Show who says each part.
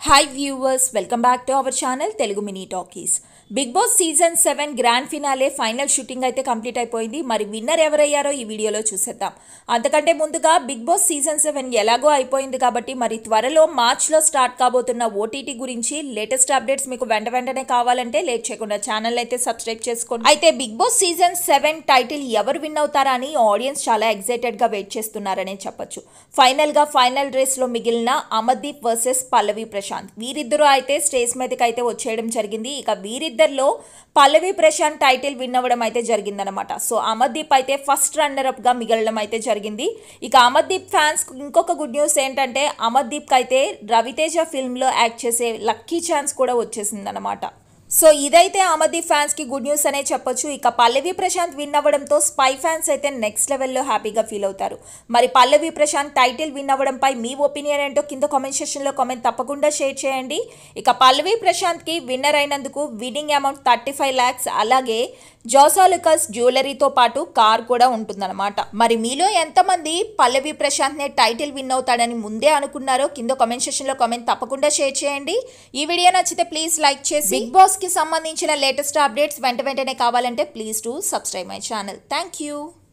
Speaker 1: Hi viewers, welcome back to our channel Telugu mini talkies. Bigg Boss season 7 grand finale final shooting అయితే complete అయిపోయింది. మరి winner ఎవరయ్యారో ఈ వీడియోలో చూసేద్దాం. అంతకంటే ముందుగా బిగ్ బాస్ సీజన్ 7 ఎలాగో అయిపోయింది కాబట్టి మరి త్వరలో మార్చ్లో స్టార్ట్ కాబోతున్న ఓటీటీ గురించి లేటెస్ట్ అప్డేట్స్ మీకు వెంటనే కావాలంటే లేట్ చేయకుండా ఛానల్ అయితే సబ్స్క్రైబ్ చేసుకోండి. అయితే బిగ్ బాస్ సీజన్ 7 టైటిల్ ఎవరు విన్ అవుతారా అని ఆడియన్స్ చాలా ఎక్సైటెడ్గా వెయిట్ చేస్తున్నారనే చెప్పొచ్చు. ఫైనల్ రేస్లో మిగిలిన అమర్దీప్ వర్సెస్ పల్లవి ప్రశాంత్ వీరిద్దరూ అయితే స్టేజ్ మీదకి అయితే వచ్చేయడం జరిగింది. ఇక వీరిద్దరిలో పల్లవి ప్రశాంత్ టైటిల్ విన్ అవ్వడం అయితే జరిగిందనమాట. సో అమర్దీప్ అయితే ఫస్ట్ రన్నర్ అప్ గా మిగలడం అయితే జరిగింది. ఇక అమర్దీప్ ఫ్యాన్స్ ఇంకొక గుడ్ న్యూస్ ఏంటంటే అమర్దీప్ అయితే రవితేజ ఫిల్మ్ లో యాక్ట్ చేసే లక్కీ ఛాన్స్ కూడా వచ్చేసిందనమాట. సో ఇదైతే అమర్దీప్ ఫ్యాన్స్ కి గుడ్ న్యూస్ అనే చెప్పొచ్చు. ఇక పల్లవి ప్రశాంత్ విన్ అవ్వడంతో స్పై ఫ్యాన్స్ అయితే నెక్స్ట్ లెవెల్లో హ్యాపీగా ఫీల్ అవుతారు. మరి పల్లవి ప్రశాంత్ టైటిల్ విన్ అవ్వడంపై మీ ఒపీనియన్ ఏంటో కింద కామెంట్ సెక్షన్లో కామెంట్ తప్పకుండా షేర్ చేయండి. ఇక పల్లవి ప్రశాంత్ కి విన్నర్ అయినందుకు విన్నింగ్ అమౌంట్ 35 lakhs, అలాగే జోసాలుకస్ జ్యువెలరీతో పాటు కార్ కూడా ఉంటుందన్నమాట. మరి మీలో ఎంతమంది పల్లవి ప్రశాంత్ నే టైటిల్ విన్ అవుతాడని ముందే అనుకున్నారో కింద కామెంట్ సెక్షన్లో కామెంట్ తప్పకుండా షేర్ చేయండి. ఈ వీడియో నచ్చితే ప్లీజ్ లైక్ చేసి బిగ్ బాస్ కి సంబంధించిన లేటెస్ట్ అప్డేట్స్ వెంటనే కావాలంటే please do subscribe my channel. Thank you.